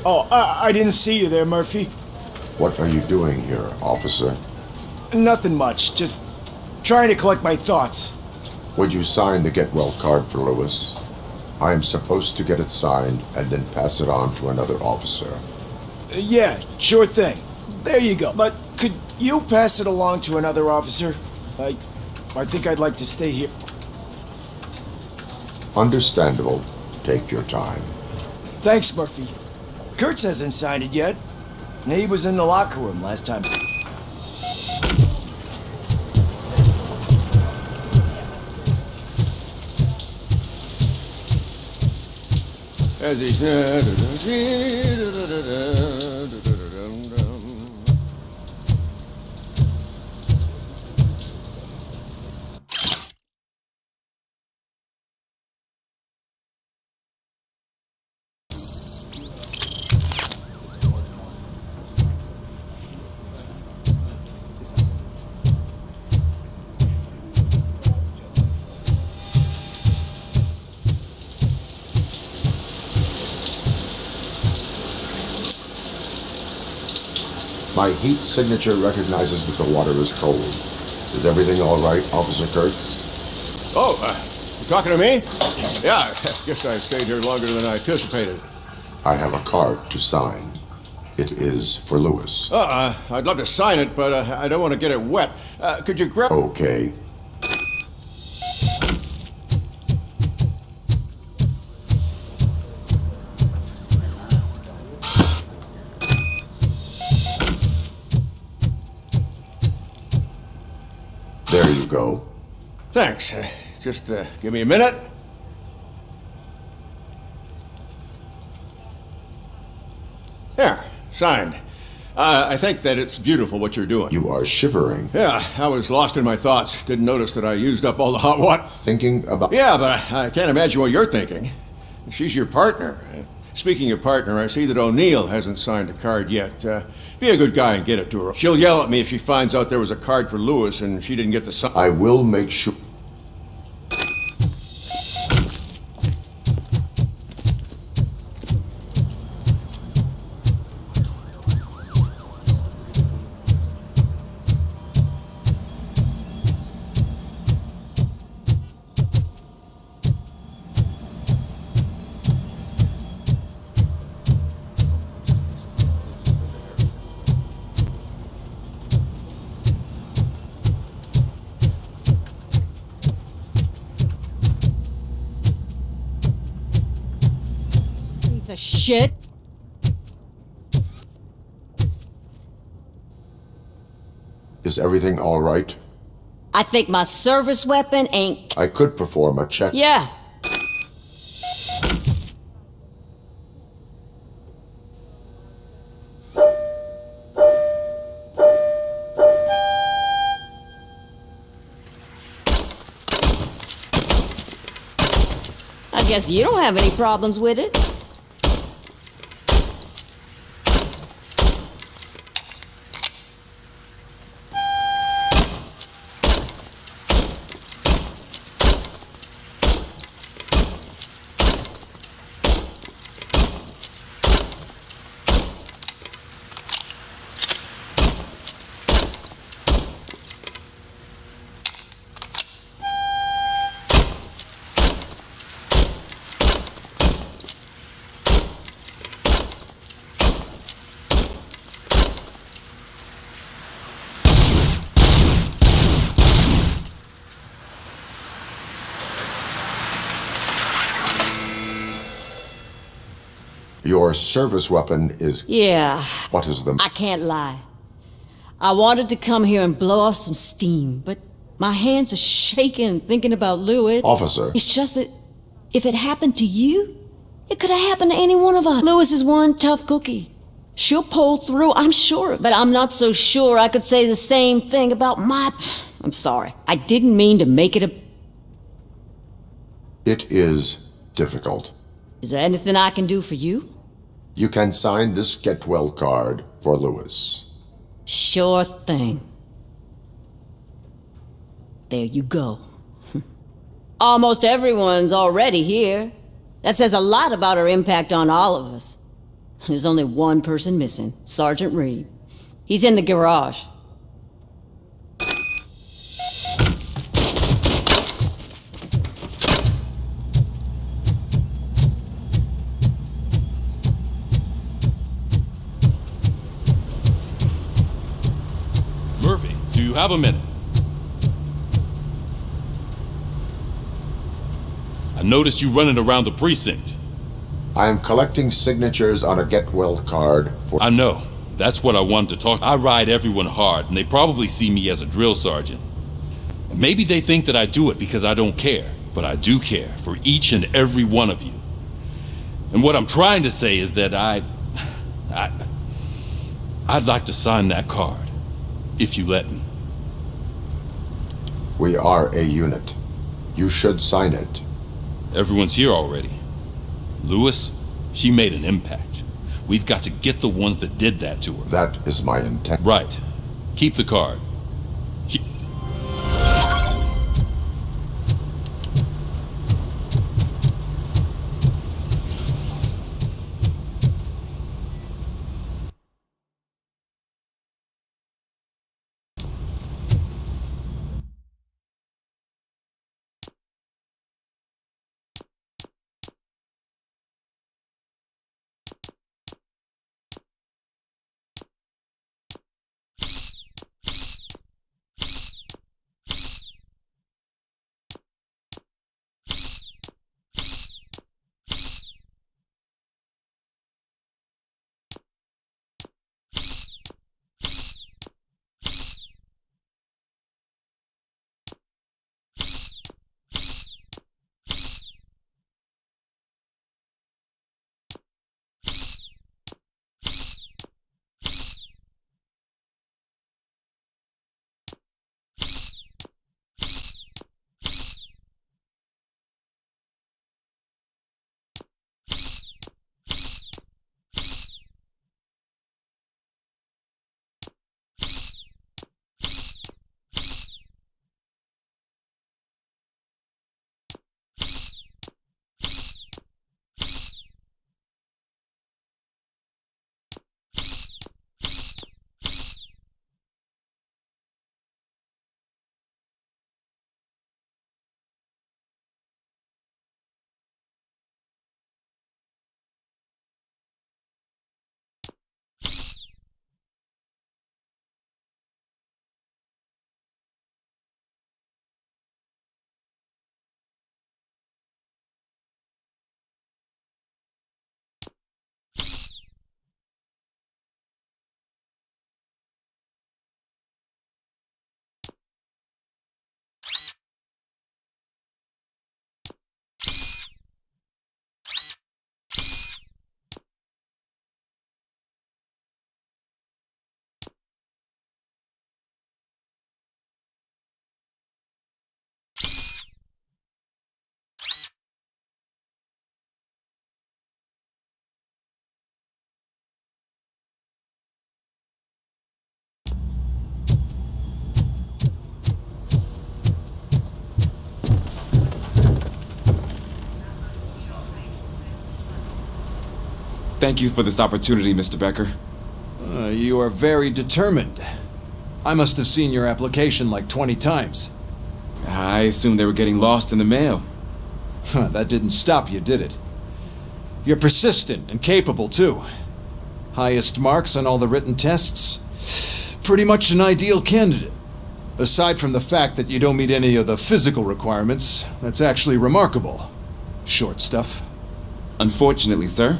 Oh, I didn't see you there, Murphy. What are you doing here, officer? Nothing much, just trying to collect my thoughts. Would you sign the get well card for Lewis? I am supposed to get it signed and then pass it on to another officer. Yeah, sure thing. There you go. But could you pass it along to another officer? I think I'd like to stay here. Understandable. Take your time. Thanks, Murphy. Kurtz hasn't signed it yet. He was in the locker room last time. As he My heat signature recognizes that the water is cold. Is everything all right, Officer Kurtz? Oh, you talking to me? Yeah, I guess I stayed here longer than I anticipated. I have a card to sign. It is for Lewis. I'd love to sign it, but I don't want to get it wet. Could you grab... Okay. There you go. Thanks. Just give me a minute. There, signed. I think that it's beautiful what you're doing. You are shivering. Yeah, I was lost in my thoughts. Didn't notice that I used up all the hot water. Thinking about... Yeah, but I can't imagine what you're thinking. She's your partner. Speaking of partner, I see that O'Neill hasn't signed a card yet. Be a good guy and get it to her. She'll yell at me if she finds out there was a card for Lewis and she didn't get the sign. I will make sure... Shit. Is everything all right? I think my service weapon ain't... I could perform a check. Yeah. I guess you don't have any problems with it. Your service weapon is... Yeah. What is the... I can't lie. I wanted to come here and blow off some steam, but my hands are shaking thinking about Lewis. Officer. It's just that if it happened to you, it could have happened to any one of us. Lewis is one tough cookie. She'll pull through, I'm sure, but I'm not so sure I could say the same thing about my... I'm sorry. I didn't mean to make it a... It is difficult. Is there anything I can do for you? You can sign this get well card for Lewis. Sure thing. There you go. Almost everyone's already here. That says a lot about her impact on all of us. There's only one person missing, Sergeant Reed. He's in the garage. Murphy, do you have a minute? I noticed you running around the precinct. I am collecting signatures on a get well card for. I know. That's what I wanted to talk. I ride everyone hard, and they probably see me as a drill sergeant. Maybe they think that I do it because I don't care, but I do care for each and every one of you. And what I'm trying to say is that I'd like to sign that card, if you let me. We are a unit. You should sign it. Everyone's here already. Lewis, she made an impact. We've got to get the ones that did that to her. That is my intent. Right. Keep the card. Thank you for this opportunity, Mr. Becker. You are very determined. I must have seen your application like 20 times. I assumed they were getting lost in the mail. That didn't stop you, did it? You're persistent and capable, too. Highest marks on all the written tests. Pretty much an ideal candidate. Aside from the fact that you don't meet any of the physical requirements, that's actually remarkable. Short stuff. Unfortunately, sir.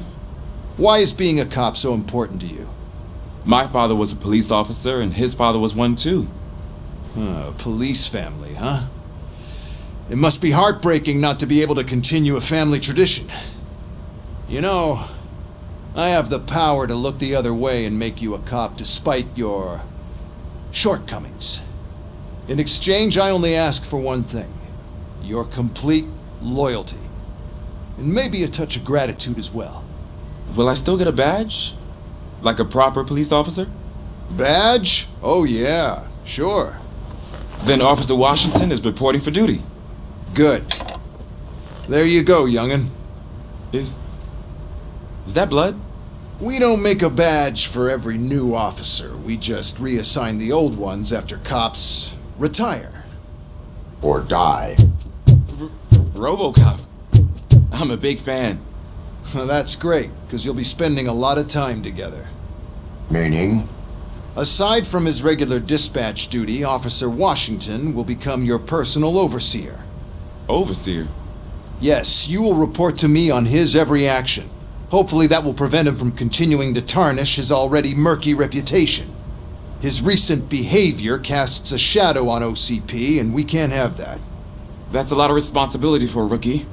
Why is being a cop so important to you? My father was a police officer, and his father was one too. A police family, huh? It must be heartbreaking not to be able to continue a family tradition. You know, I have the power to look the other way and make you a cop despite your shortcomings. In exchange, I only ask for one thing. Your complete loyalty. And maybe a touch of gratitude as well. Will I still get a badge? Like a proper police officer? Badge? Oh yeah, sure. Then Officer Washington is reporting for duty. Good. There you go, young'un. Is that blood? We don't make a badge for every new officer. We just reassign the old ones after cops retire. Or die. RoboCop. I'm a big fan. Well, that's great, because you'll be spending a lot of time together. Meaning? Aside from his regular dispatch duty, Officer Washington will become your personal overseer. Overseer? Yes, you will report to me on his every action. Hopefully that will prevent him from continuing to tarnish his already murky reputation. His recent behavior casts a shadow on OCP, and we can't have that. That's a lot of responsibility for a rookie.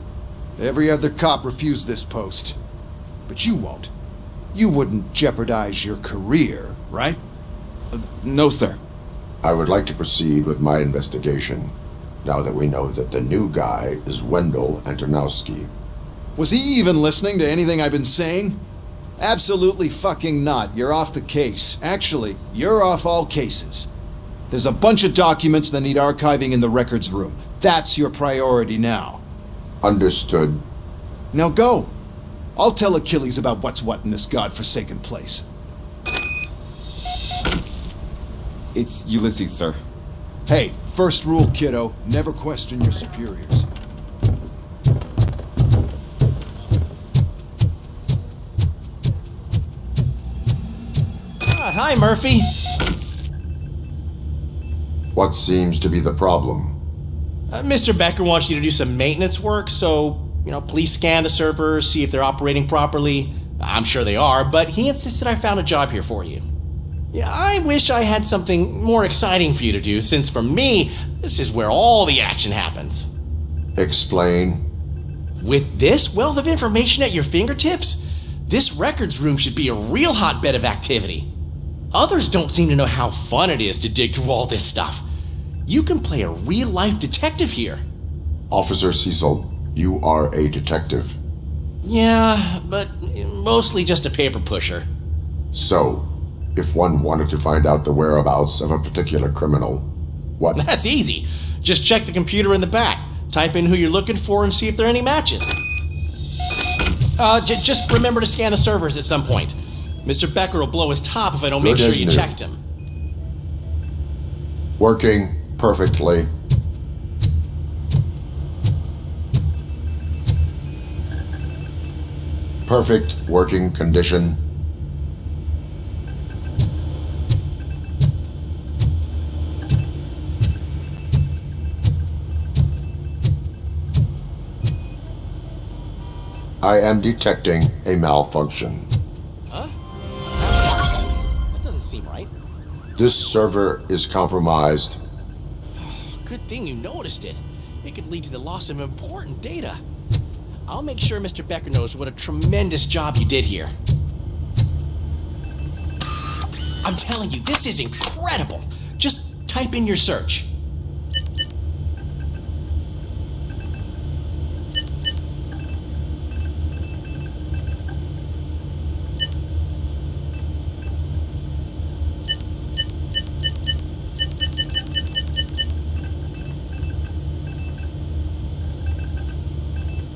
Every other cop refused this post. But you won't. You wouldn't jeopardize your career, right? No, sir. I would like to proceed with my investigation, now that we know that the new guy is Wendell Antonowski. Was he even listening to anything I've been saying? Absolutely fucking not. You're off the case. Actually, you're off all cases. There's a bunch of documents that need archiving in the records room. That's your priority now. Understood. Now go. I'll tell Achilles about what's what in this godforsaken place. It's Ulysses, sir. Hey, first rule, kiddo, never question your superiors. Hi, Murphy. What seems to be the problem? Mr. Becker wants you to do some maintenance work, so, please scan the servers, see if they're operating properly. I'm sure they are, but he insisted I found a job here for you. Yeah, I wish I had something more exciting for you to do, since for me, this is where all the action happens. Explain. With this wealth of information at your fingertips, this records room should be a real hotbed of activity. Others don't seem to know how fun it is to dig through all this stuff. You can play a real-life detective here. Officer Cecil, you are a detective. Yeah, but mostly just a paper pusher. So, if one wanted to find out the whereabouts of a particular criminal, what? That's easy. Just check the computer in the back, type in who you're looking for, and see if there are any matches. Just remember to scan the servers at some point. Mr. Becker will blow his top if I don't make sure you checked him. Working perfectly. Perfect working condition. I am detecting a malfunction. Huh? That doesn't seem right. This server is compromised. Good thing you noticed it. It could lead to the loss of important data. I'll make sure Mr. Becker knows what a tremendous job you did here. I'm telling you, this is incredible. Just type in your search.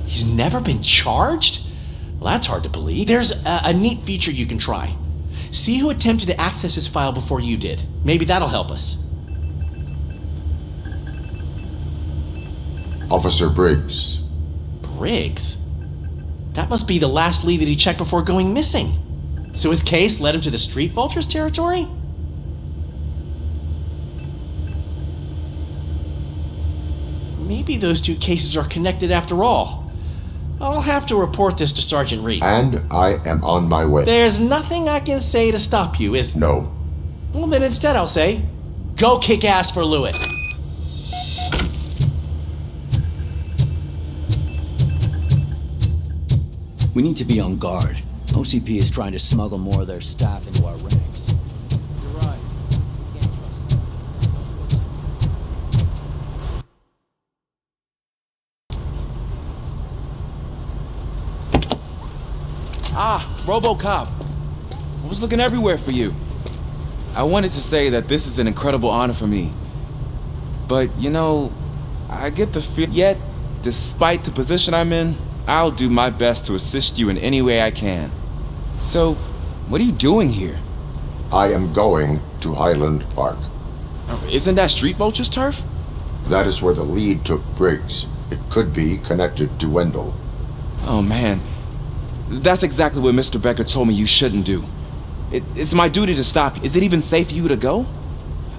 He's never been charged? Well, that's hard to believe. There's a neat feature you can try. See who attempted to access his file before you did. Maybe that'll help us. Officer Briggs. Briggs? That must be the last lead that he checked before going missing. So his case led him to the Street Vultures territory? Maybe those two cases are connected after all. I'll have to report this to Sergeant Reed. And I am on my way. There's nothing I can say to stop you, is there? No. Well, then instead I'll say, go kick ass for Lewitt. We need to be on guard. OCP is trying to smuggle more of their staff into our ranks. You're right. We can't trust them. RoboCop. I was looking everywhere for you. I wanted to say that this is an incredible honor for me. But, I get the feel. Yet, despite the position I'm in, I'll do my best to assist you in any way I can. So, What are you doing here? I am going to Highland Park. Isn't that Street Vulture's turf? That is where the lead took Briggs. It could be connected to Wendell. Oh man, that's exactly what Mr. Becker told me you shouldn't do. It's my duty to stop you. Is it even safe for you to go?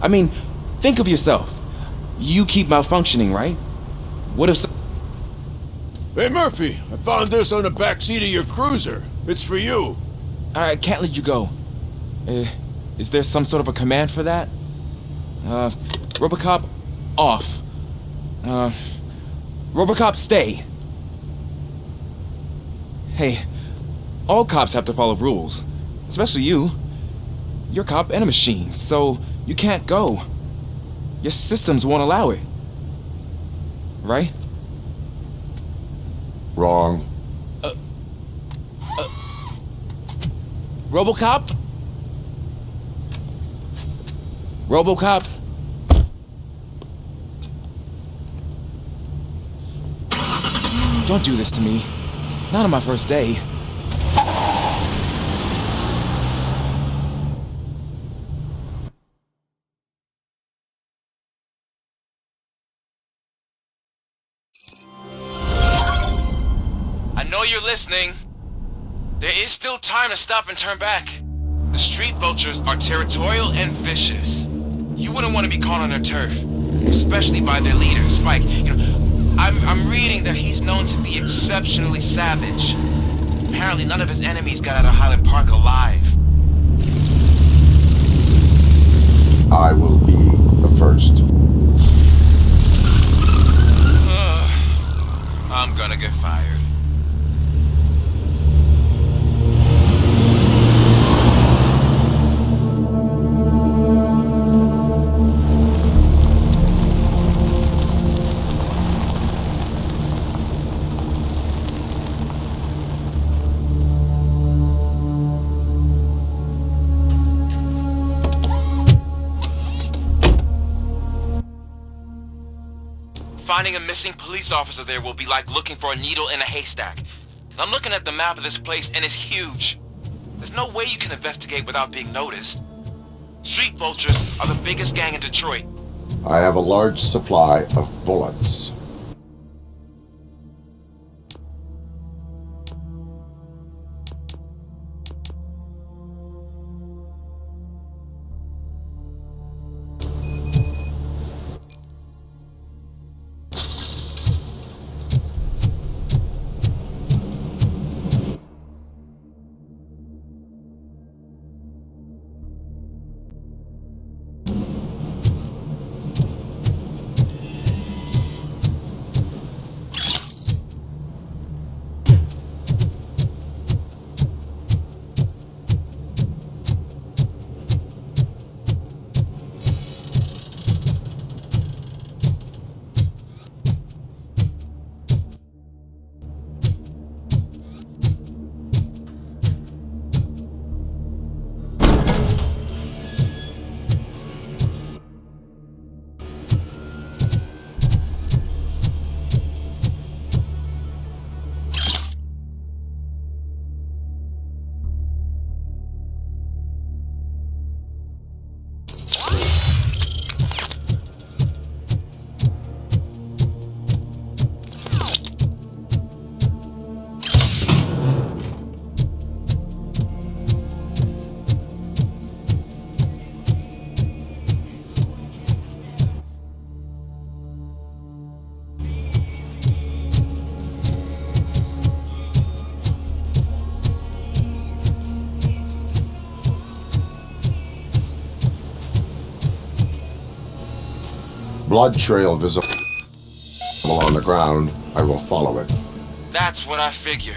I mean, think of yourself. You keep malfunctioning, right? What if... Hey, Murphy, I found this on the back seat of your cruiser. It's for you. I can't let you go. Is there some sort of a command for that? RoboCop, off. RoboCop, stay. Hey, all cops have to follow rules. Especially you. You're a cop and a machine, so you can't go. Your systems won't allow it. Right? Wrong. RoboCop? RoboCop? Don't do this to me. Not on my first day. I know you're listening. There is still time to stop and turn back. The street vultures are territorial and vicious. You wouldn't want to be caught on their turf, especially by their leader, Spike. I'm reading that he's known to be exceptionally savage. Apparently none of his enemies got out of Highland Park alive. I will be the first. I'm gonna get fired. Finding a missing police officer there will be like looking for a needle in a haystack. I'm looking at the map of this place and it's huge. There's no way you can investigate without being noticed. Street vultures are the biggest gang in Detroit. I have a large supply of bullets. Blood trail visible on the ground. I will follow it. That's what I figured.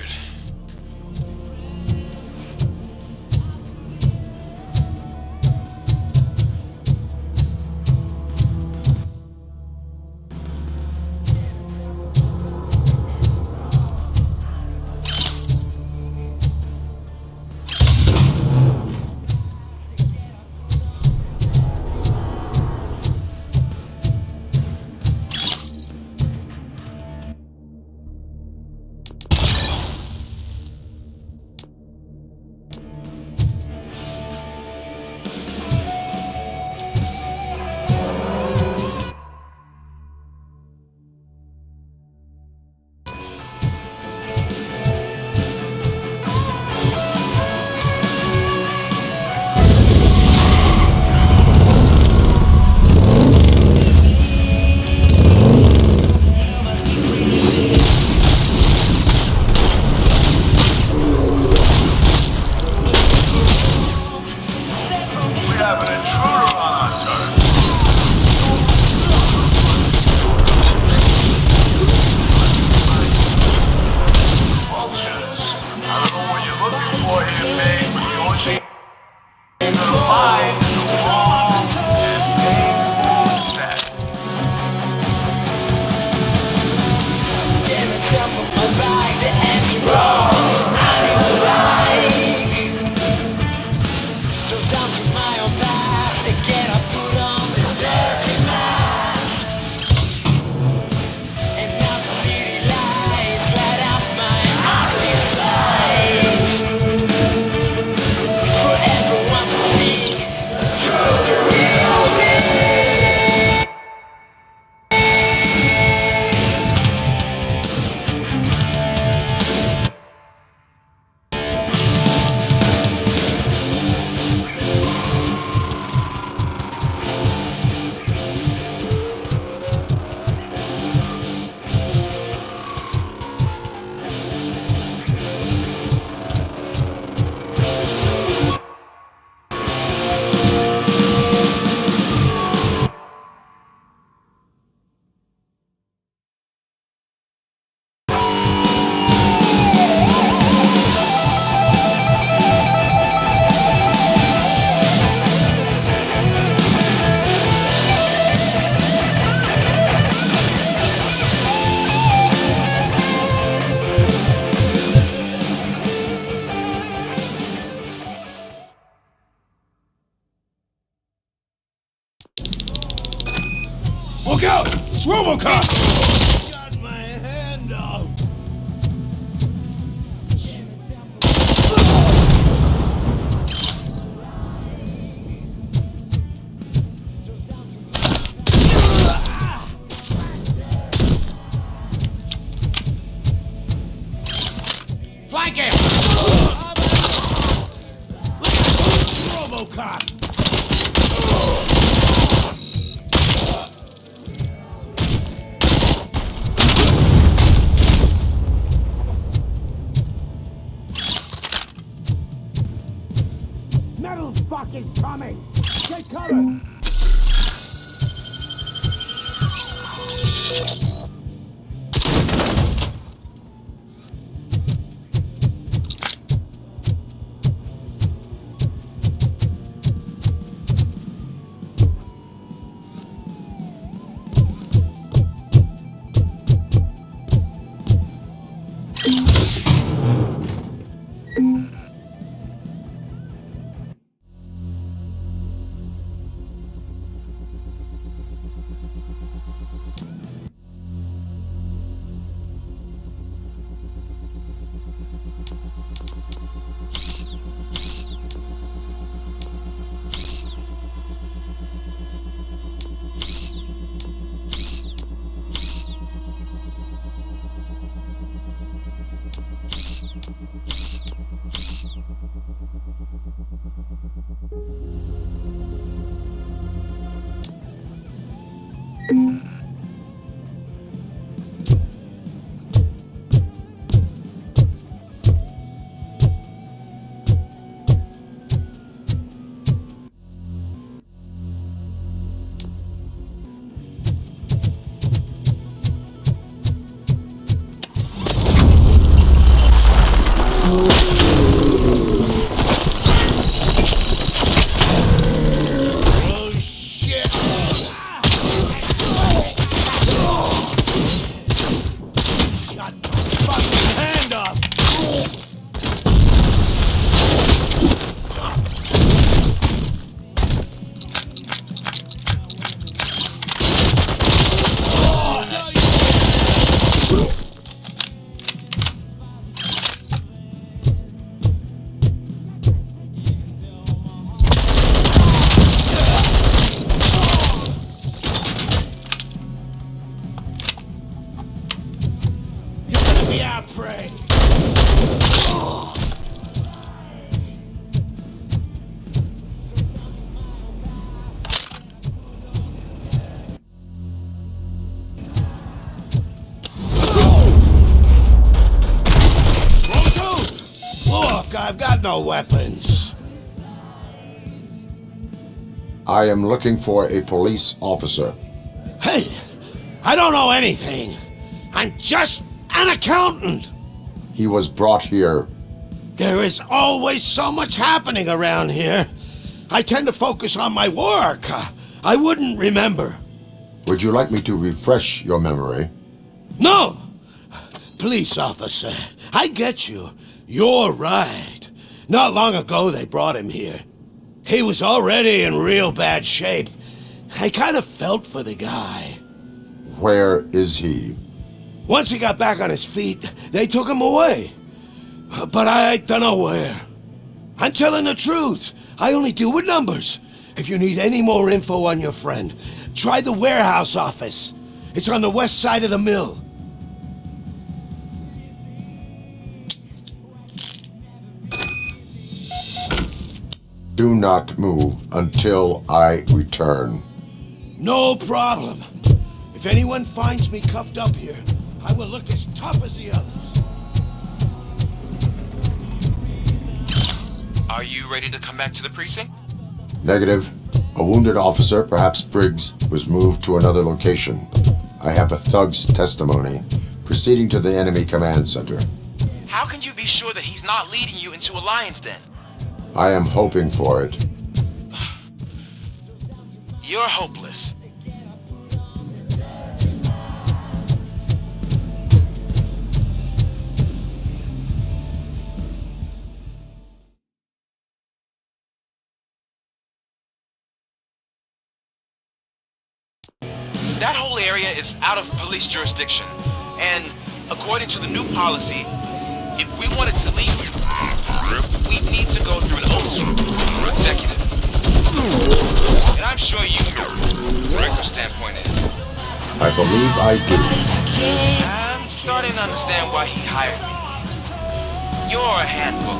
It's RoboCop! Got my hand off. Flank him! RoboCop. Metal fucking coming. Take cover. Prey. Look, I've got no weapons. I am looking for a police officer. Hey, I don't know anything. I'm just an accountant. He was brought here. There is always so much happening around here. I tend to focus on my work. I wouldn't remember. Would you like me to refresh your memory? No! Police officer, I get you. You're right. Not long ago they brought him here. He was already in real bad shape. I kind of felt for the guy. Where is he? Once he got back on his feet, they took him away. But I don't know where. I'm telling the truth. I only deal with numbers. If you need any more info on your friend, try the warehouse office. It's on the west side of the mill. Do not move until I return. No problem. If anyone finds me cuffed up here, I will look as tough as the others. Are you ready to come back to the precinct? Negative. A wounded officer, perhaps Briggs, was moved to another location. I have a thug's testimony proceeding to the enemy command center. How can you be sure that he's not leading you into a lion's den? I am hoping for it. You're hopeless. That whole area is out of police jurisdiction, and according to the new policy, if we wanted to leave, we need to go through an oath from your executive. And I'm sure you know what Rico's standpoint is. I believe I do. I'm starting to understand why he hired me. You're a handful.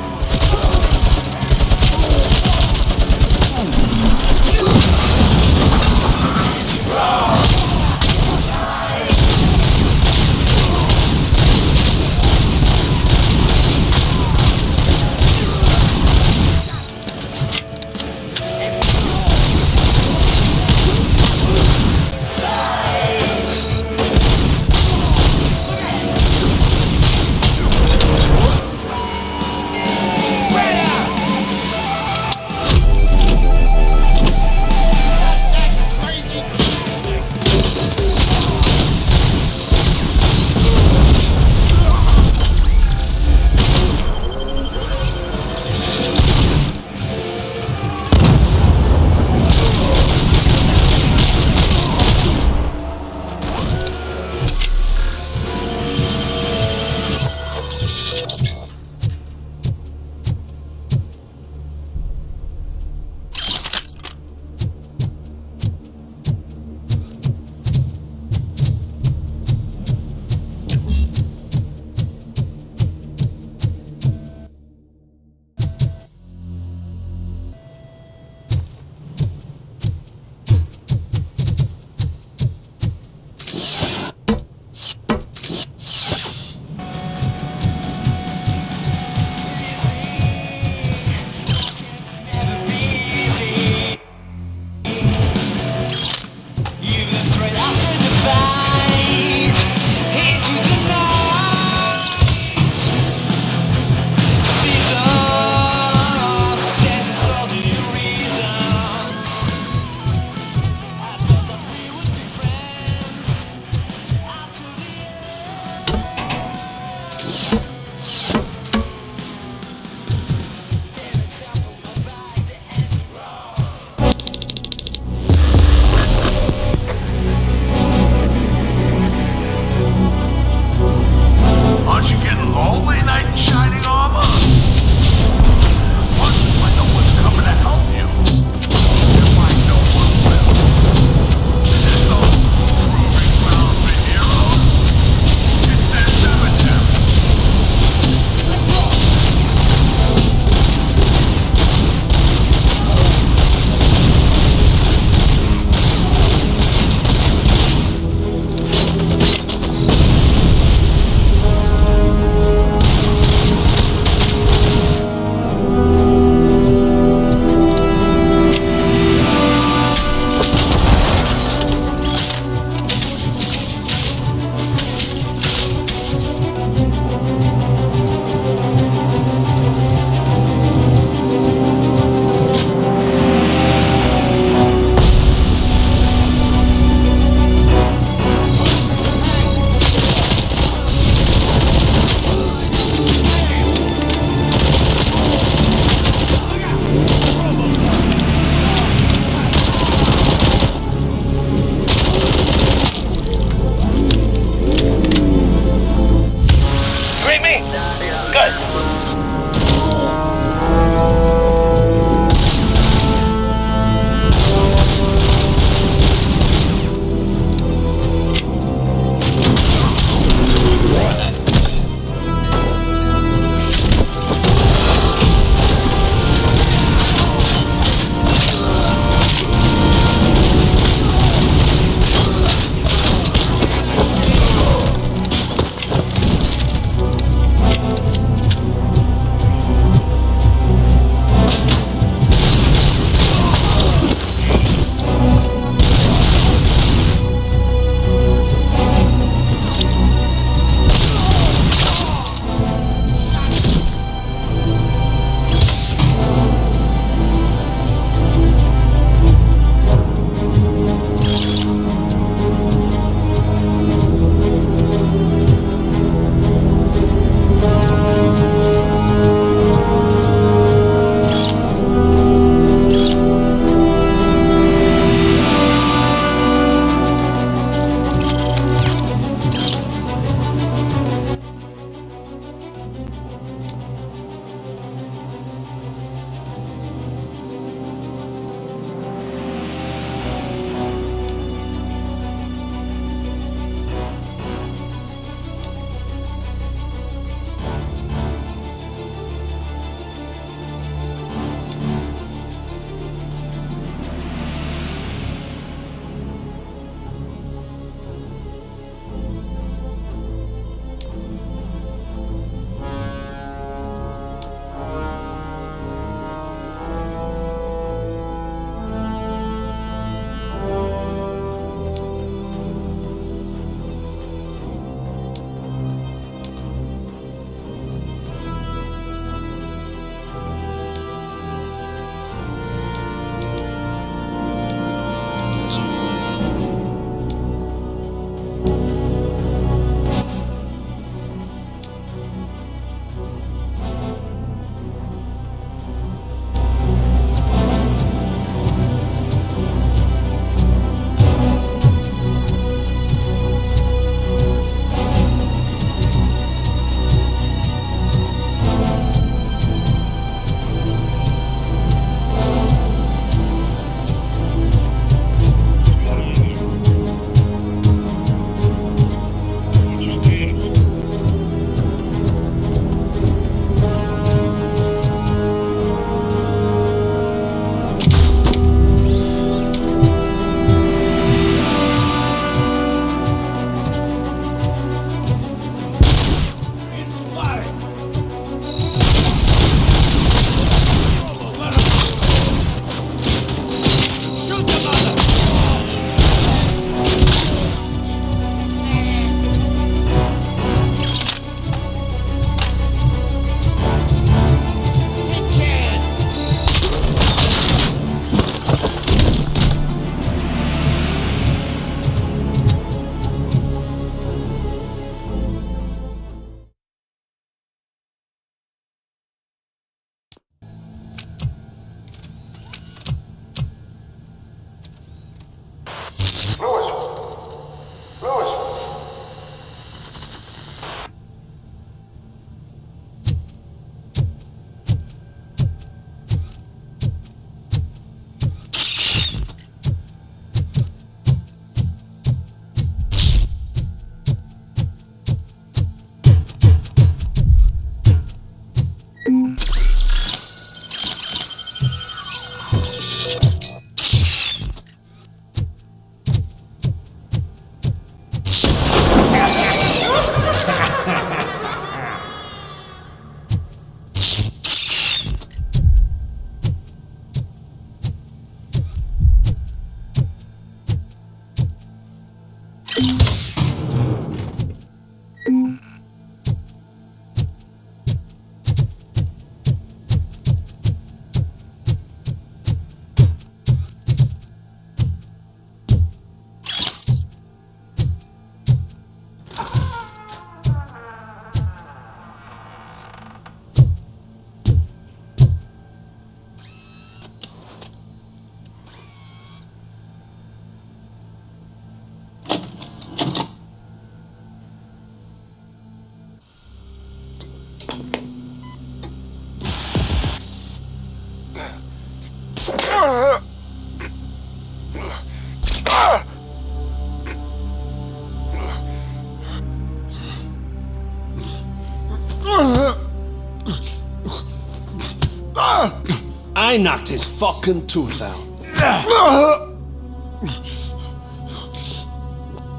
I knocked his fucking tooth out.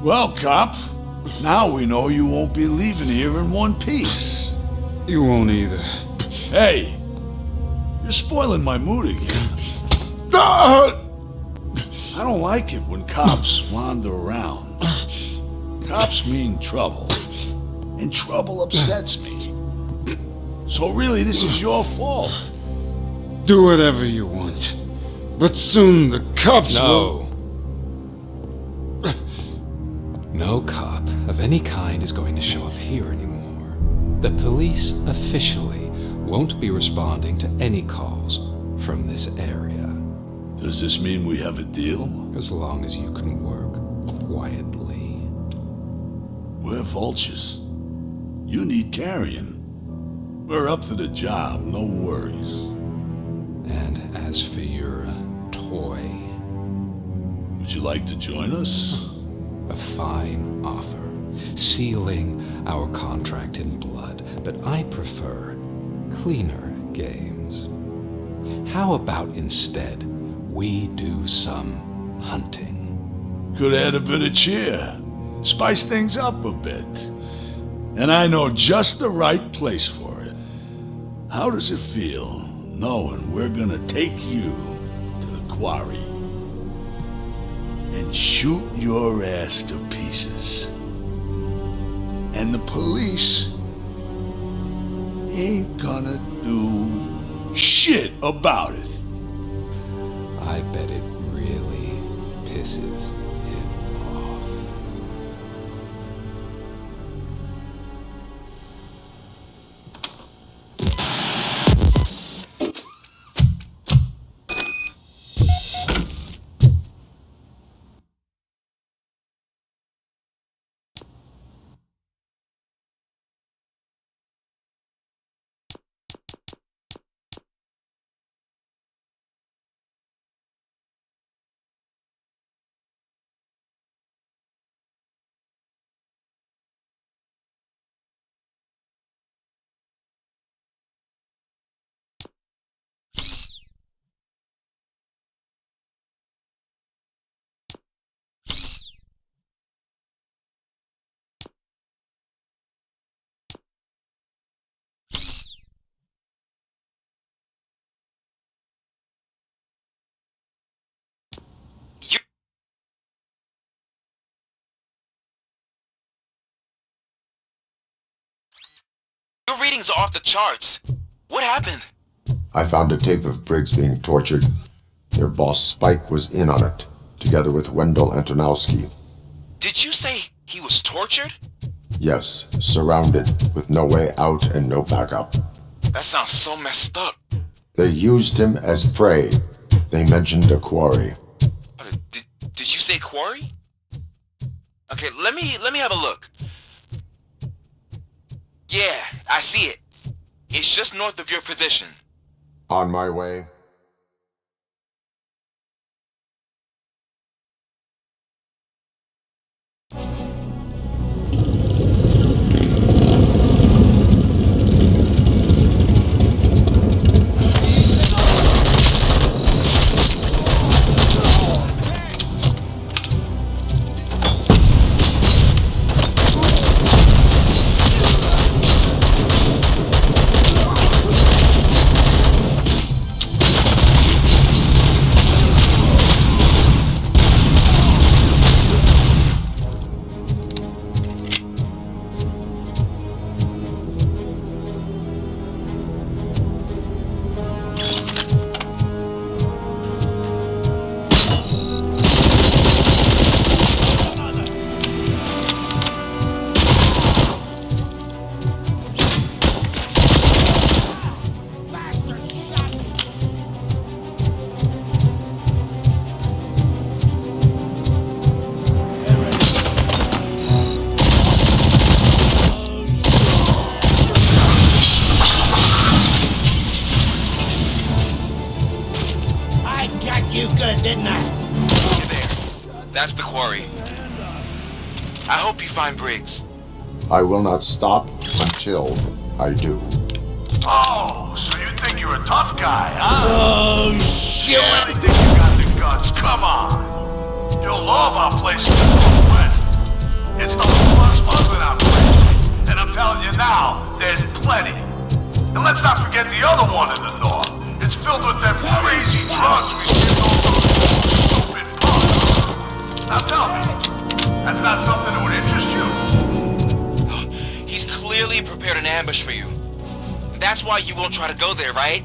Well, cop, now we know you won't be leaving here in one piece. You won't either. Hey, you're spoiling my mood again. I don't like it when cops wander around. Cops mean trouble, and trouble upsets me. So really, this is your fault. Do whatever you want. But soon the cops will... No cop of any kind is going to show up here anymore. The police officially won't be responding to any calls from this area. Does this mean we have a deal? As long as you can work quietly. We're vultures. You need carrion. We're up to the job, no worries. And as for your toy... Would you like to join us? A fine offer, sealing our contract in blood, but I prefer cleaner games. How about instead we do some hunting? Could add a bit of cheer, spice things up a bit. And I know just the right place for it. How does it feel knowing we're gonna take you to the quarry and shoot your ass to pieces? And the police ain't gonna do shit about it. I bet it really pisses him off. Your readings are off the charts. What happened? I found a tape of Briggs being tortured. Their boss Spike was in on it, together with Wendell Antonowski. Did you say he was tortured? Yes, surrounded, with no way out and no backup. That sounds so messed up. They used him as prey. They mentioned a quarry. Did you say quarry? Okay, let me have a look. Yeah, I see it. It's just north of your position. On my way. didn't I? You're there. That's the quarry. I hope you find Briggs. I will not stop until I do. Oh, so you think you're a tough guy, huh? Oh, You shit! really think you got the guts? Come on. You'll love our place in the Northwest. It's the whole smuggling operation. And I'm telling you now, there's plenty. And let's not forget the other one in the North. It's filled with them crazy drugs we shipped off those stupid punks. Now tell me, that's not something that would interest you? He's clearly prepared an ambush for you. That's why you won't try to go there, right?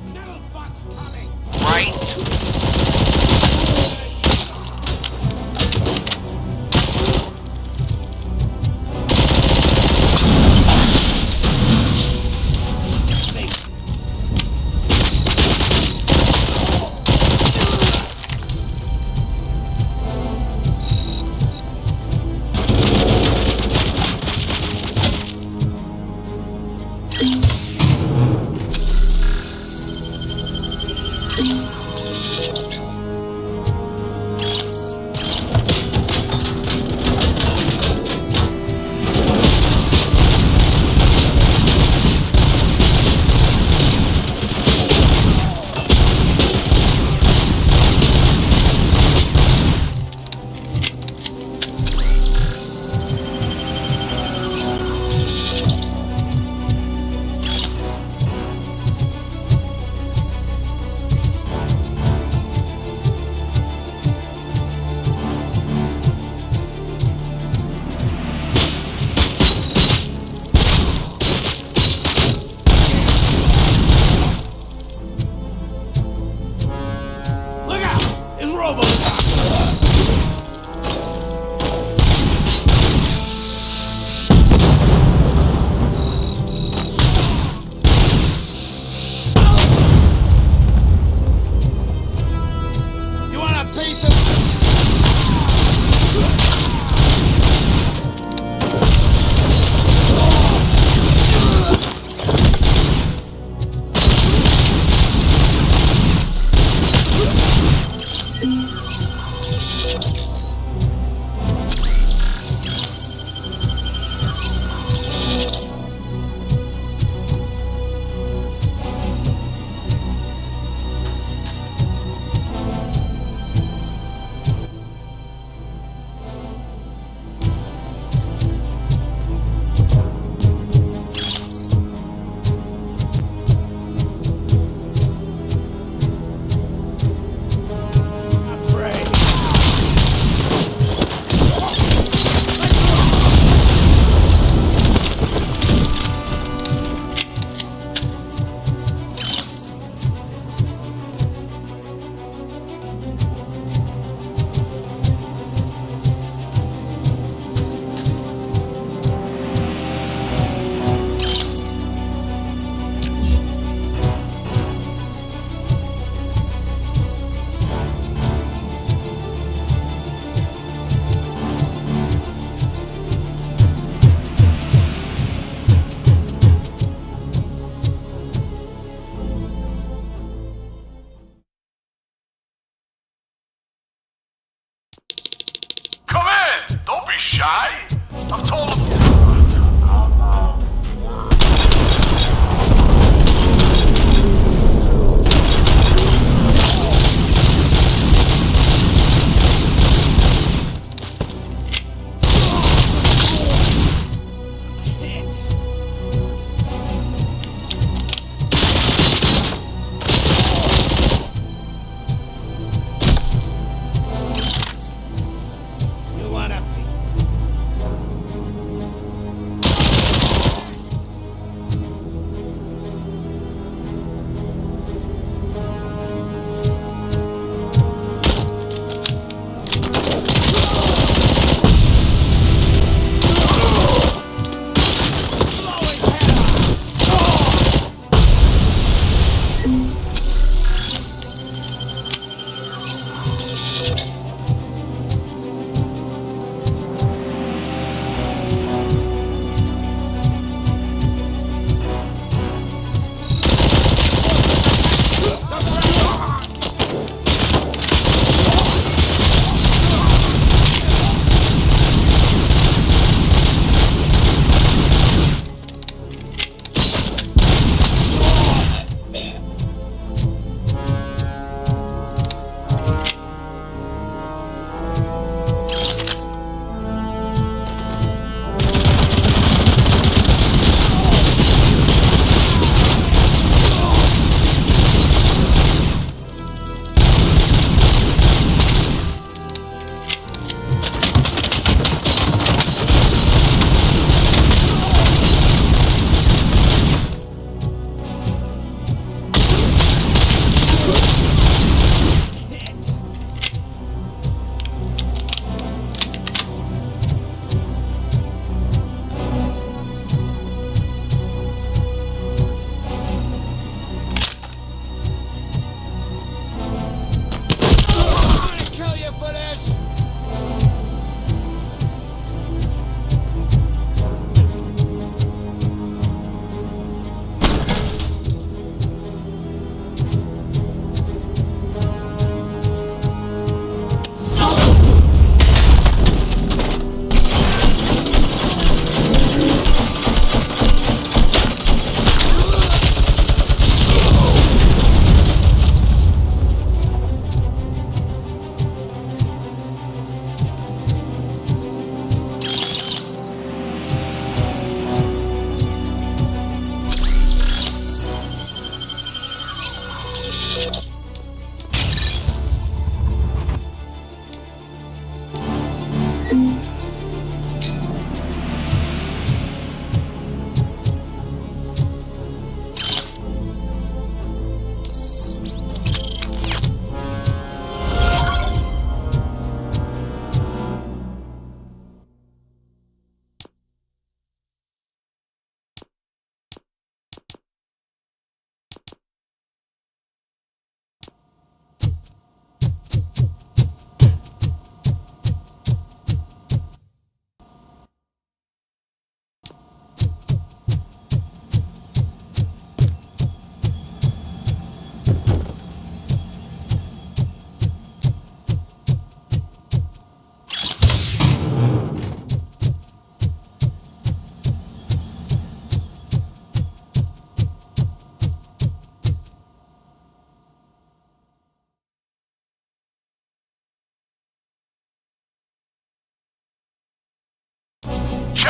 Right?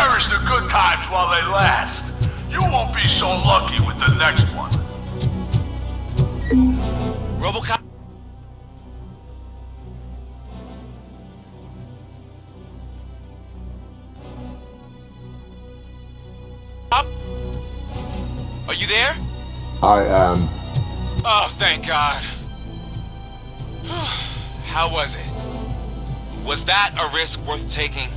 Cherish the good times while they last. You won't be so lucky with the next one. RoboCop. Are you there? I am. Oh, thank God. How was it? Was that a risk worth taking?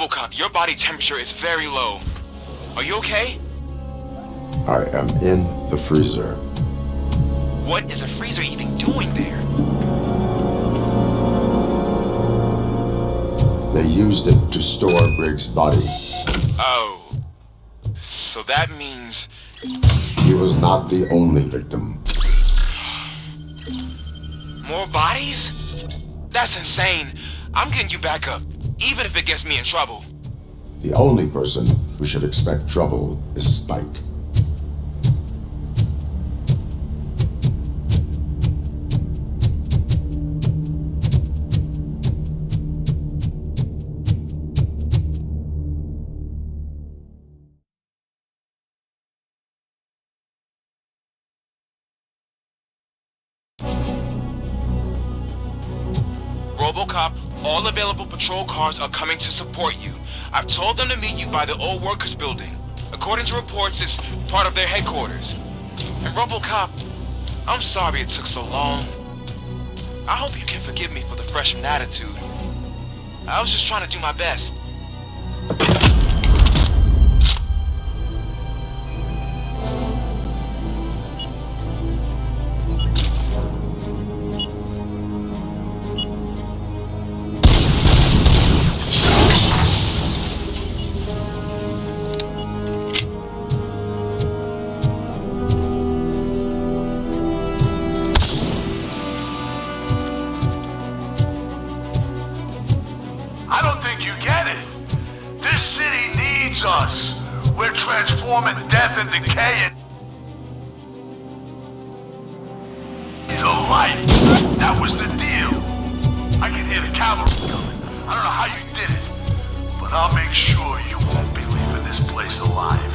RoboCop, your body temperature is very low. Are you okay? I am in the freezer. What is a freezer even doing there? They used it to store Briggs' body. Oh. So that means... He was not the only victim. More bodies? That's insane. I'm getting you back up, even if it gets me in trouble. The only person who should expect trouble is Spike. RoboCop, all available patrol cars are coming to support you. I've told them to meet you by the old workers building. According to reports, it's part of their headquarters. And RoboCop, I'm sorry it took so long. I hope you can forgive me for the freshman attitude. I was just trying to do my best. I don't think you get it. This city needs us. We're transforming death and decay into life. That was the deal. I can hear the cavalry coming. I don't know how you did it, but I'll make sure you won't be leaving this place alive.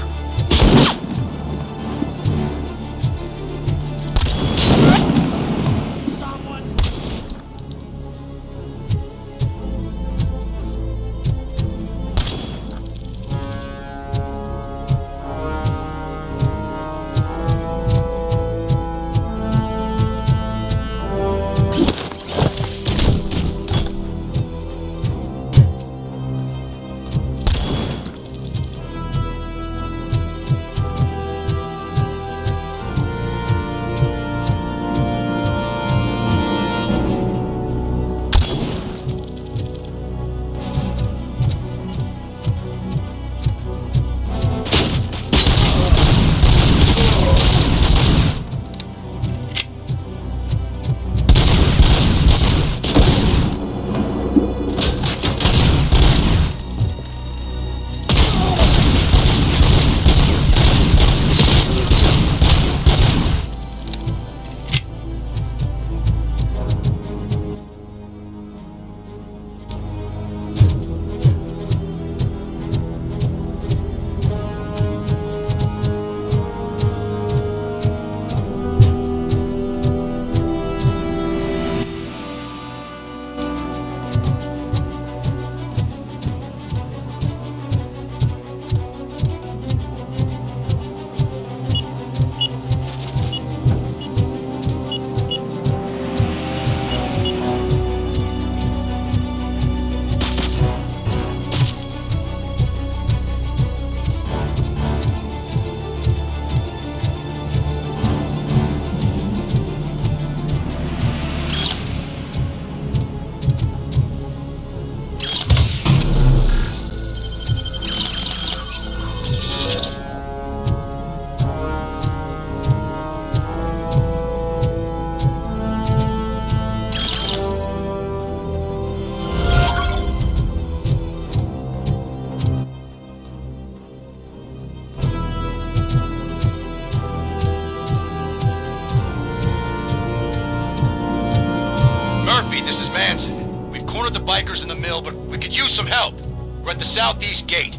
bikers in the mill, but we could use some help. We're at the southeast gate.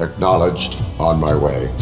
Acknowledged. On my way.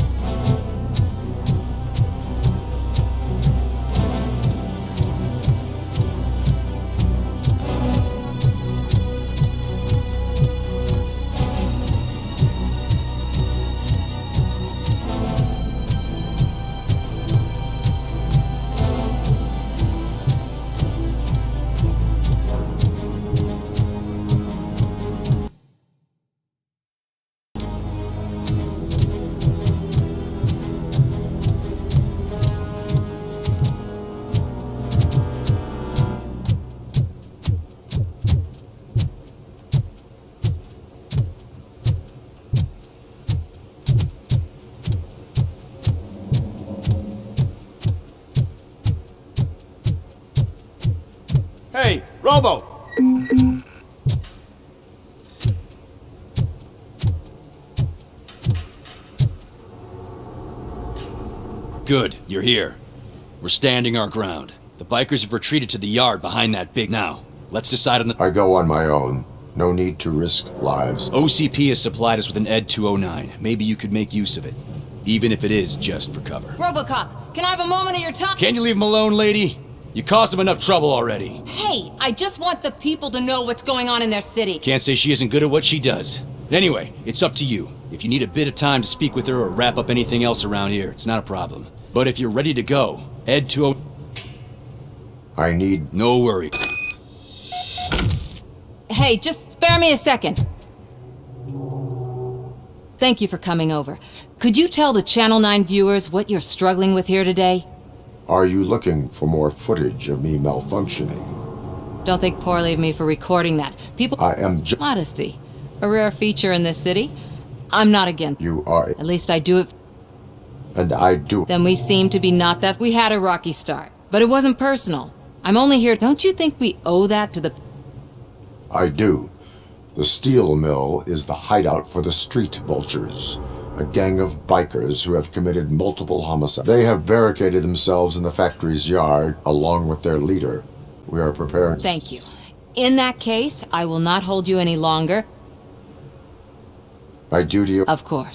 Robo! Good, you're here. We're standing our ground. The bikers have retreated to the yard behind that big... Now, let's decide on the... I go on my own. No need to risk lives. OCP has supplied us with an ED 209. Maybe you could make use of it. Even if it is just for cover. RoboCop, can I have a moment of your time? Can you leave him alone, lady? You caused him enough trouble already. Hey, I just want the people to know what's going on in their city. Can't say she isn't good at what she does. Anyway, it's up to you. If you need a bit of time to speak with her or wrap up anything else around here, it's not a problem. But if you're ready to go, ED 209... I need... No worry. Hey, just spare me a second. Thank you for coming over. Could you tell the Channel 9 viewers what you're struggling with here today? Are you looking for more footage of me malfunctioning? Don't think poorly of me for recording that. People... I am Modesty. A rare feature in this city. I'm not against... You are... At least I do it... And I do... Then we seem to be not that... We had a rocky start. But it wasn't personal. I'm only here... Don't you think we owe that to the... I do. The steel mill is the hideout for the street vultures, a gang of bikers who have committed multiple homicides. They have barricaded themselves in the factory's yard, along with their leader. We are preparing... Thank you. In that case, I will not hold you any longer. My duty... Of course.